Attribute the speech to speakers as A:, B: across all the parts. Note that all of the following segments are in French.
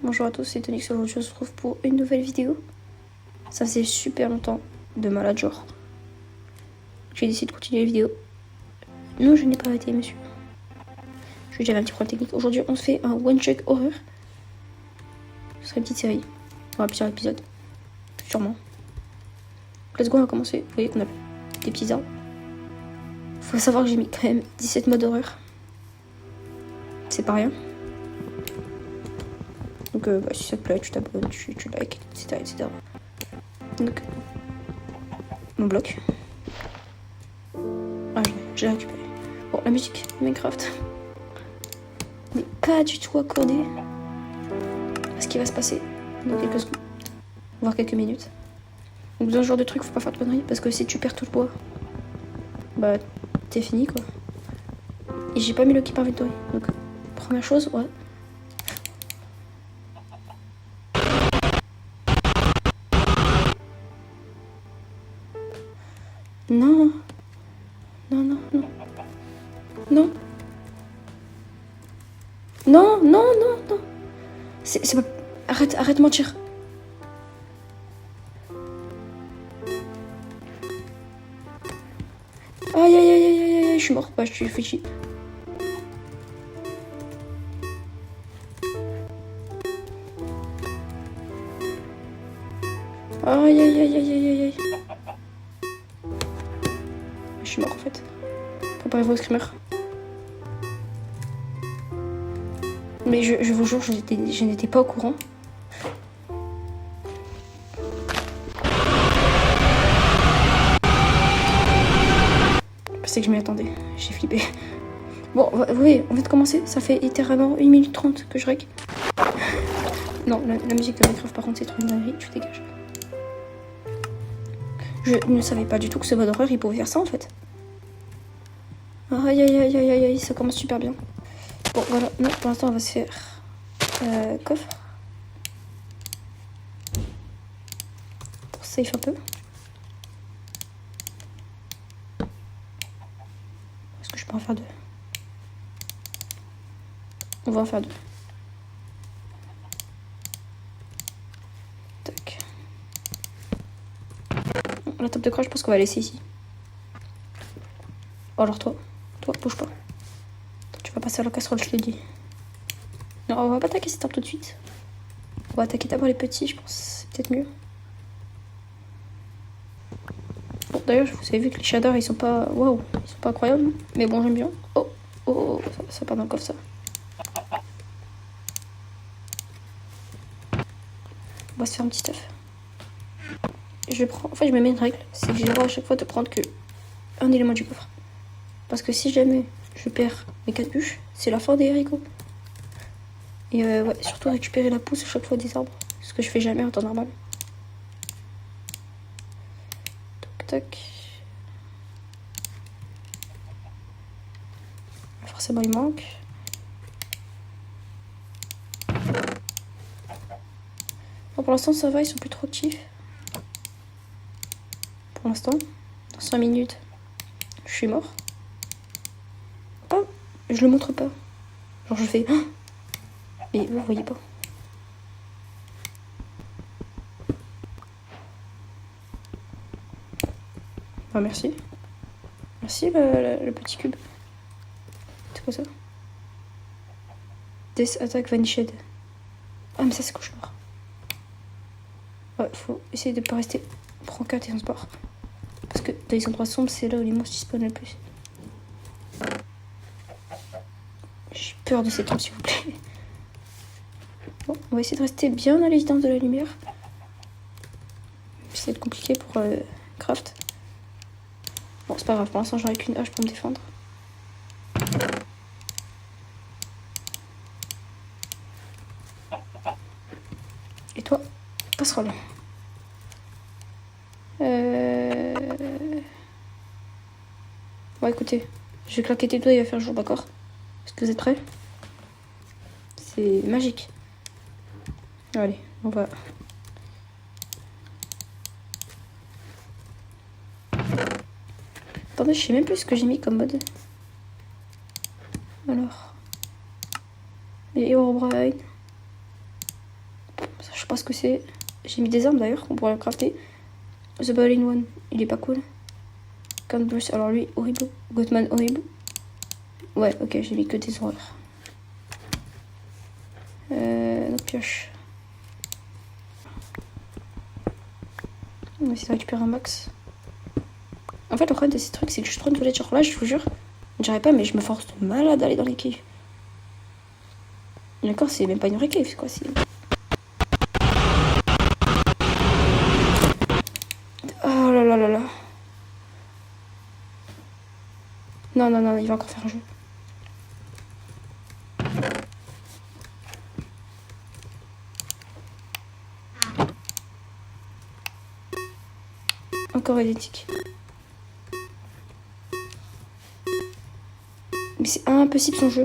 A: Bonjour à tous, c'est Tonic. Aujourd'hui on se retrouve pour une nouvelle vidéo. Ça faisait super longtemps de malade genre. J'ai décidé de continuer la vidéo. Non, je n'ai pas arrêté, monsieur. J'avais un petit problème technique. Aujourd'hui on se fait un one shot horreur. Ce serait une petite série. Il y aura plusieurs épisodes. Sûrement. Let's go, on va commencer. Vous voyez qu'on a des petits arbres. Faut savoir que j'ai mis quand même 17 modes horreur. C'est pas rien. Donc si ça te plaît, tu t'abonnes, tu likes, etc., etc. Donc, mon bloc. Ah, je l'ai récupéré. Bon, la musique, Minecraft. n'est pas du tout accordée à ce qui va se passer dans quelques secondes, voire quelques minutes. Donc dans ce genre de truc, faut pas faire de conneries, parce que si tu perds tout le bois, bah t'es fini quoi. Et j'ai pas mis le keep inventory, donc première chose, ouais. Non. Non, non, non. Non. Non, non, non, non. C'est pas... Arrête de mentir. Aïe, aïe, aïe, aïe, aïe, je suis mort. Bah, je suis Fiji. Aïe, aïe, aïe, aïe, aïe, aïe. Je suis mort en fait. Préparez-vous au screamer. Mais je vous jure, je n'étais pas au courant. C'est que je m'y attendais. J'ai flippé. Bon, oui, on vient de commencer. Ça fait littéralement 1 minute 30 que je règle. Non, la musique de Minecraft, par contre, c'est trop une dinguerie. Tu dégages. Je ne savais pas du tout que ce mode horreur, il pouvait faire ça, en fait. Aïe, aïe, aïe, aïe, aïe, aïe, ça commence super bien. Bon, voilà. Non, pour l'instant, on va se faire... coffre. Pour safe un peu. Est-ce que je peux en faire deux? On va en faire deux. Tac. La table de crash, je pense qu'on va laisser ici. Oh, alors toi, bouge pas. Tu vas passer à la casserole, je te le dis. Non, on va pas attaquer cette arbre tout de suite. On va attaquer d'abord les petits, je pense. C'est peut-être mieux. Bon, d'ailleurs, vous avez vu que les shaders, ils sont pas... Waouh, ils sont pas incroyables. Mais bon, j'aime bien. Oh, oh, ça part dans le coffre, ça. On va se faire un petit œuf. Je prends... En fait, je me mets une règle. C'est que j'ai le droit à chaque fois de prendre que un élément du coffre. Parce que si jamais je perds mes 4 bûches, c'est la fin des haricots. Et ouais, surtout récupérer la pousse à chaque fois des arbres. Ce que je fais jamais en temps normal. Tac, tac. Forcément, il manque. Bon, pour l'instant, ça va, ils sont plus trop actifs. Pour l'instant, dans 5 minutes, je suis mort. Oh, je le montre pas. Genre, je fais... Mais vous voyez pas. Ah, merci. Merci le petit cube. C'est quoi ça? Death Attack Vanished. Ah, mais ça c'est cauchemar. Ouais, faut essayer de pas rester brancard et on se barre. Parce que dans les endroits sombres, c'est là où les monstres spawnent le plus. J'ai peur de ces trucs, s'il vous plaît. Bon, on va essayer de rester bien à l'évidence de la lumière. C'est compliqué pour craft. Bon, c'est pas grave, pour l'instant j'aurai qu'une hache pour me défendre. Et toi, passerole. Bon, écoutez, je vais claquer tes doigts, il va faire jour, d'accord? Est-ce que vous êtes prêts? C'est magique. Allez, on va... Attendez, je sais même plus ce que j'ai mis comme mode. Alors... Les Herobrine. pas ce que c'est. J'ai mis des armes d'ailleurs, on pourrait le crafter. The Berlin One, il est pas cool. Count Bruce, alors lui, horrible. Gothman, horrible. Ouais, ok, j'ai mis que des horreurs. Notre pioche. On va essayer de récupérer un max. En fait, le problème de ces trucs, c'est que je suis trop une toilette. Genre là, je vous jure, j'arrive pas, mais je me force de malade d'aller dans les caves. D'accord, c'est même pas une vraie cave, c'est quoi, c'est... Oh là là là là. Non, non, non, il va encore faire un jeu. Encore identique. Mais c'est impossible son jeu.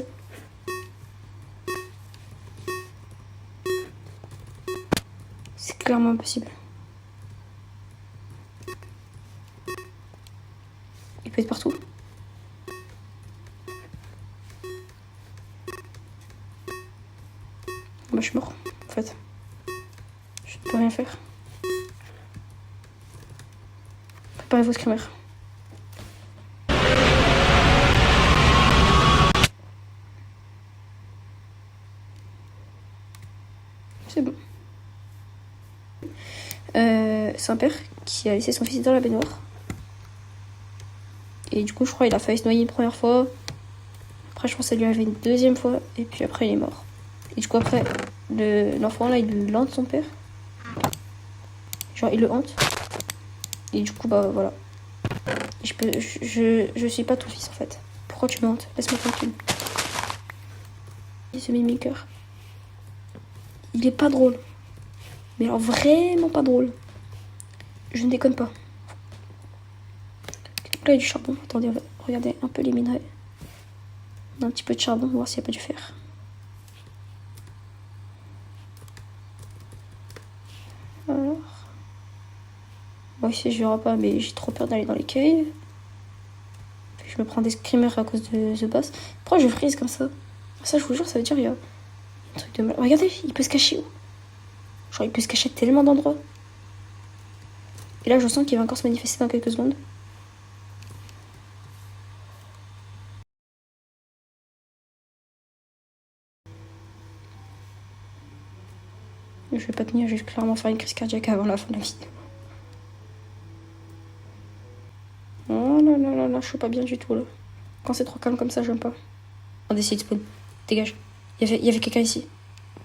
A: C'est clairement impossible. Il peut être partout. Bah, je suis mort, en fait. Je ne peux rien faire. Préparez vos screamers. C'est bon. C'est un père qui a laissé son fils dans la baignoire. Et du coup, je crois qu'il a failli se noyer une première fois. Après, je pense que ça lui est arrivé une deuxième fois. Et puis après, il est mort. Et du coup, après, l'enfant, là, il hante son père. Genre, il le hante. Et du coup, bah, voilà. Je suis pas ton fils, en fait. Pourquoi tu me hantes? Laisse-moi tranquille. Ce mimiqueur. Il est pas drôle. Mais alors, vraiment pas drôle. Je ne déconne pas. Là, il y a du charbon. Attendez, on va regarder un peu les minerais. On a un petit peu de charbon, on va voir s'il n'y a pas du fer. Alors. Bon, ici, je verrai pas, mais j'ai trop peur d'aller dans les caves. Je me prends des screamers à cause de The Boss. Pourquoi je freeze comme ça? Ça, je vous jure, ça veut dire qu'il y a un truc de mal. Regardez, il peut se cacher où? Genre, il peut se cacher tellement d'endroits. Et là, je sens qu'il va encore se manifester dans quelques secondes. Je vais pas tenir, je vais clairement faire une crise cardiaque avant la fin de la vidéo. Oh là là là là, je suis pas bien du tout là. Quand c'est trop calme comme ça, j'aime pas. On décide de spawn. Dégage. Il y avait quelqu'un ici.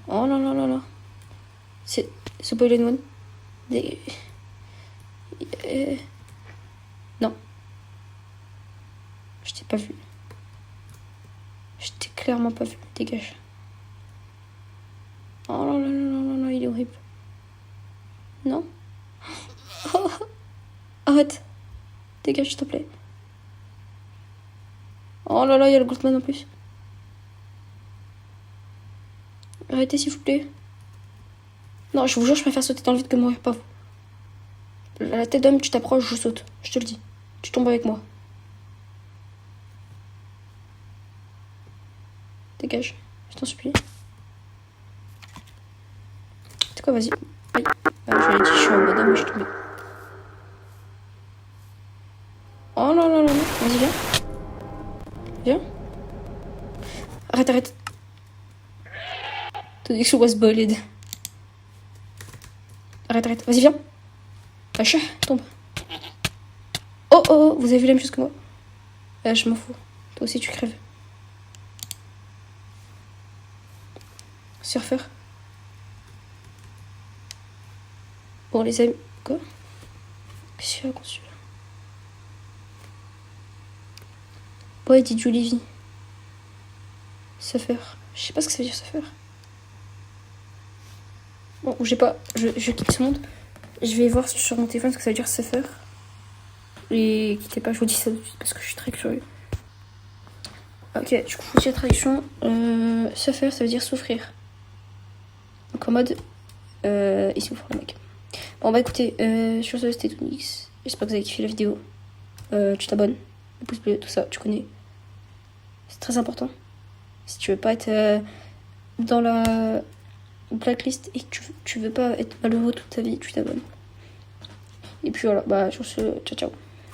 A: Oh là là là là. C'est Boilen One. Non. Je t'ai pas vu. Je t'ai clairement pas vu. Dégage. Oh là là là là là, il est horrible. Non. Oh. Arrête. Dégage, s'il te plaît. Oh là là, il y a le Goldman en plus. Arrêtez, s'il vous plaît. Non, je vous jure, je préfère sauter dans le vide que mourir, pas vous. La tête d'homme, tu t'approches, je saute. Je te le dis. Tu tombes avec moi. Dégage. Je t'en supplie. C'est quoi, vas-y. Aïe. Ah, je l'ai dit, je suis en mode homme, je suis tombée. Oh là là là là. Vas-y, viens. Viens. Arrête, arrête. The connection was bullied. Arrête, arrête. Vas-y, viens. Lâche, tombe. Oh, oh, oh, vous avez vu la même chose que moi? Je m'en fous. Toi aussi, tu crèves. Surfeur. Bon, les amis. Quoi? Qu'est-ce qu'il y a qu'on suit là? Boy, dit Julie. Surfer. Je sais pas ce que ça veut dire, surfer. Bon, j'ai pas. Je quitte ce monde. Je vais voir sur mon téléphone ce que ça veut dire surfer. Et quittez pas, je vous dis ça tout de suite parce que je suis très curieux. Ok, du coup, je vous dis la traduction. Surfer, ça veut dire souffrir. Donc en mode. Il souffre le mec. Bon bah écoutez, sur ce c'était Tonix. J'espère que vous avez kiffé la vidéo. Tu t'abonnes, le pouce bleu, tout ça, tu connais. C'est très important. Si tu veux pas être dans la blacklist et que tu veux pas être malheureux toute ta vie, tu t'abonnes. Et puis voilà, bah sur ce, ciao ciao.